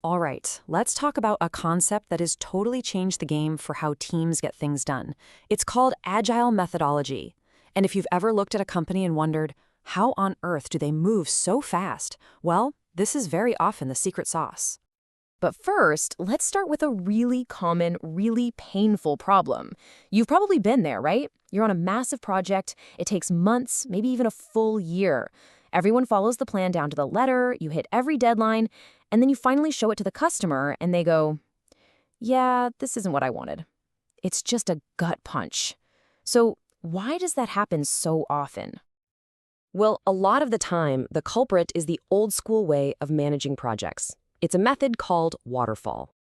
All right, let's talk about a concept that has totally changed the game for how teams get things done. It's called Agile methodology. And if you've ever looked at a company and wondered, how on earth do they move so fast? Well, this is very often the secret sauce. But first, let's start with a really common, really painful problem. You've probably been there, right? You're on a massive project. It takes months, maybe even a full year. Everyone follows the plan down to the letter, you hit every deadline, and then you finally show it to the customer and they go, yeah, this isn't what I wanted. It's just a gut punch. So why does that happen so often? Well, a lot of the time, the culprit is the old school way of managing projects. It's a method called waterfall.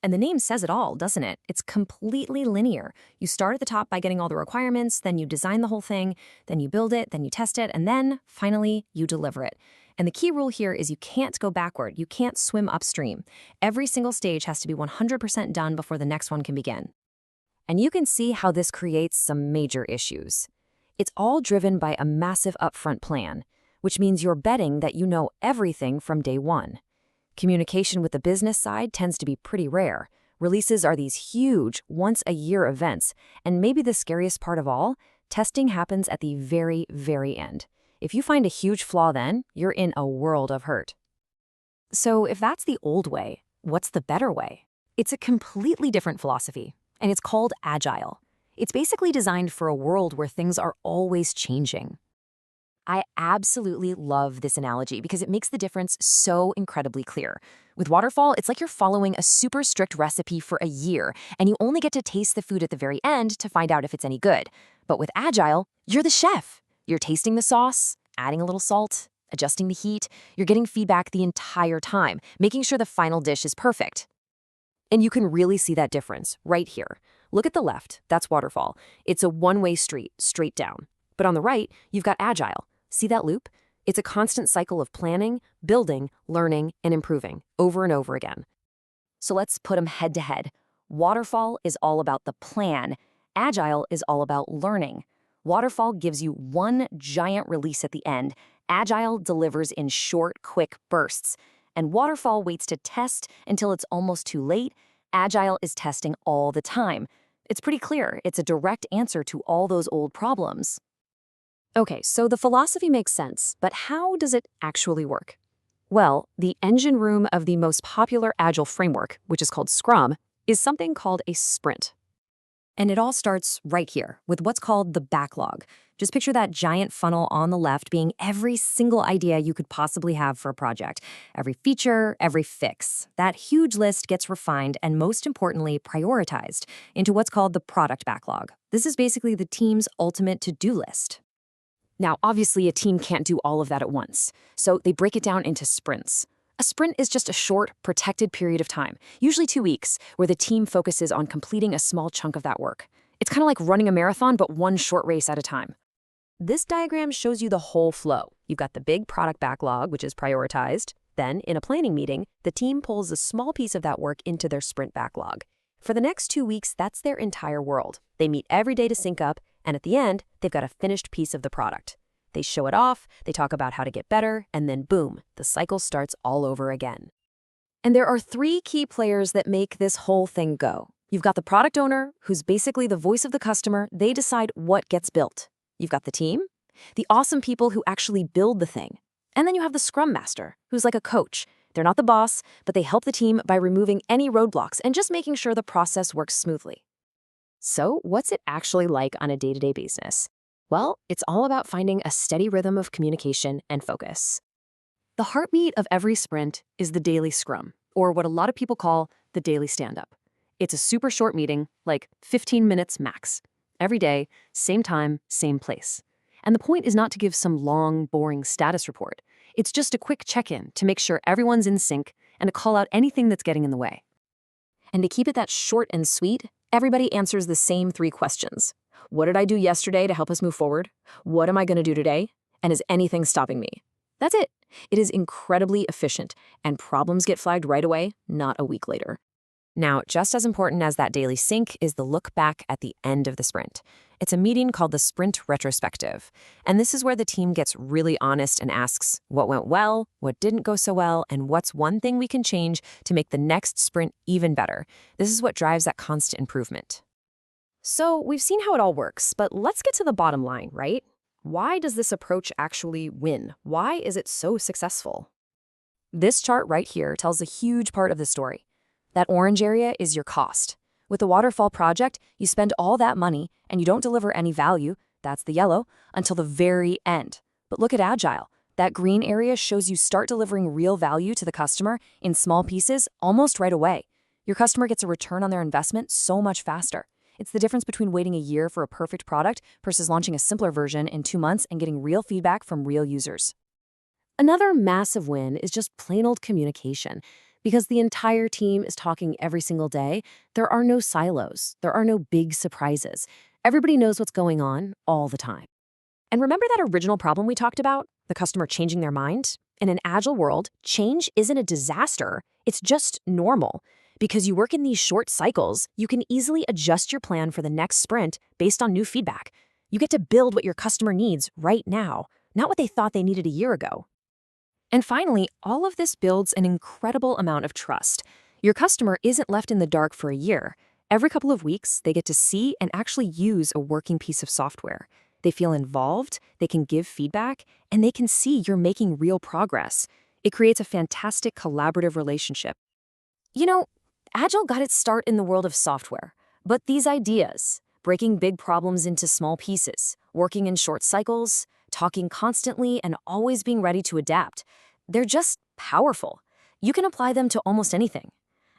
And the name says it all, doesn't it? It's completely linear. You start at the top by getting all the requirements, then you design the whole thing, then you build it, then you test it, and then, finally, you deliver it. And the key rule here is you can't go backward. You can't swim upstream. Every single stage has to be 100% done before the next one can begin. And you can see how this creates some major issues. It's all driven by a massive upfront plan, which means you're betting that you know everything from day one. Communication with the business side tends to be pretty rare. Releases are these huge, once-a-year events, and maybe the scariest part of all, testing happens at the very, very end. If you find a huge flaw then, you're in a world of hurt. So if that's the old way, what's the better way? It's a completely different philosophy, and it's called Agile. It's basically designed for a world where things are always changing. I absolutely love this analogy because it makes the difference so incredibly clear. With waterfall, it's like you're following a super strict recipe for a year, and you only get to taste the food at the very end to find out if it's any good. But with Agile, you're the chef. You're tasting the sauce, adding a little salt, adjusting the heat. You're getting feedback the entire time, making sure the final dish is perfect. And you can really see that difference right here. Look at the left, that's waterfall. It's a one-way street, straight down. But on the right, you've got Agile. See that loop? It's a constant cycle of planning, building, learning, and improving, over and over again. So let's put them head to head. Waterfall is all about the plan. Agile is all about learning. Waterfall gives you one giant release at the end. Agile delivers in short, quick bursts. And Waterfall waits to test until it's almost too late. Agile is testing all the time. It's pretty clear. It's a direct answer to all those old problems. Okay, so the philosophy makes sense, but how does it actually work? Well, the engine room of the most popular Agile framework, which is called Scrum, is something called a sprint. And it all starts right here with what's called the backlog. Just picture that giant funnel on the left being every single idea you could possibly have for a project. Every feature, every fix. That huge list gets refined and, most importantly, prioritized into what's called the product backlog. This is basically the team's ultimate to-do list. Now, obviously, a team can't do all of that at once, so they break it down into sprints. A sprint is just a short, protected period of time, usually 2 weeks, where the team focuses on completing a small chunk of that work. It's kind of like running a marathon, but one short race at a time. This diagram shows you the whole flow. You've got the big product backlog, which is prioritized. Then, in a planning meeting, the team pulls a small piece of that work into their sprint backlog. For the next 2 weeks, that's their entire world. They meet every day to sync up, and at the end, they've got a finished piece of the product. They show it off, they talk about how to get better, and then boom, the cycle starts all over again. And there are 3 key players that make this whole thing go. You've got the product owner, who's basically the voice of the customer. They decide what gets built. You've got the team, the awesome people who actually build the thing. And then you have the Scrum Master, who's like a coach. They're not the boss, but they help the team by removing any roadblocks and just making sure the process works smoothly. So, what's it actually like on a day-to-day basis? Well, it's all about finding a steady rhythm of communication and focus. The heartbeat of every sprint is the daily scrum, or what a lot of people call the daily stand-up. It's a super short meeting, like 15 minutes max. Every day, same time, same place. And the point is not to give some long, boring status report. It's just a quick check-in to make sure everyone's in sync and to call out anything that's getting in the way. And to keep it that short and sweet, everybody answers the same 3 questions. What did I do yesterday to help us move forward? What am I going to do today? And is anything stopping me? That's it. It is incredibly efficient, and problems get flagged right away, not a week later. Now, just as important as that daily sync is the look back at the end of the sprint. It's a meeting called the Sprint Retrospective. And this is where the team gets really honest and asks what went well, what didn't go so well, and what's one thing we can change to make the next sprint even better. This is what drives that constant improvement. So we've seen how it all works, but let's get to the bottom line, right? Why does this approach actually win? Why is it so successful? This chart right here tells a huge part of the story. That orange area is your cost. With the waterfall project, you spend all that money and you don't deliver any value, that's the yellow, until the very end. But look at Agile. That green area shows you start delivering real value to the customer in small pieces almost right away. Your customer gets a return on their investment so much faster. It's the difference between waiting a year for a perfect product versus launching a simpler version in 2 months and getting real feedback from real users. Another massive win is just plain old communication. Because the entire team is talking every single day, there are no silos, there are no big surprises. Everybody knows what's going on all the time. And remember that original problem we talked about? The customer changing their mind? In an Agile world, change isn't a disaster, it's just normal. Because you work in these short cycles, you can easily adjust your plan for the next sprint based on new feedback. You get to build what your customer needs right now, not what they thought they needed a year ago. And finally, all of this builds an incredible amount of trust. Your customer isn't left in the dark for a year. Every couple of weeks, they get to see and actually use a working piece of software. They feel involved, they can give feedback, and they can see you're making real progress. It creates a fantastic collaborative relationship. You know, Agile got its start in the world of software, but these ideas, breaking big problems into small pieces, working in short cycles, talking constantly, and always being ready to adapt, they're just powerful. You can apply them to almost anything.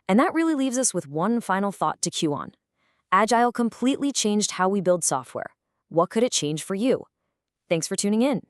And that really leaves us with one final thought to chew on. Agile completely changed how we build software. What could it change for you? Thanks for tuning in.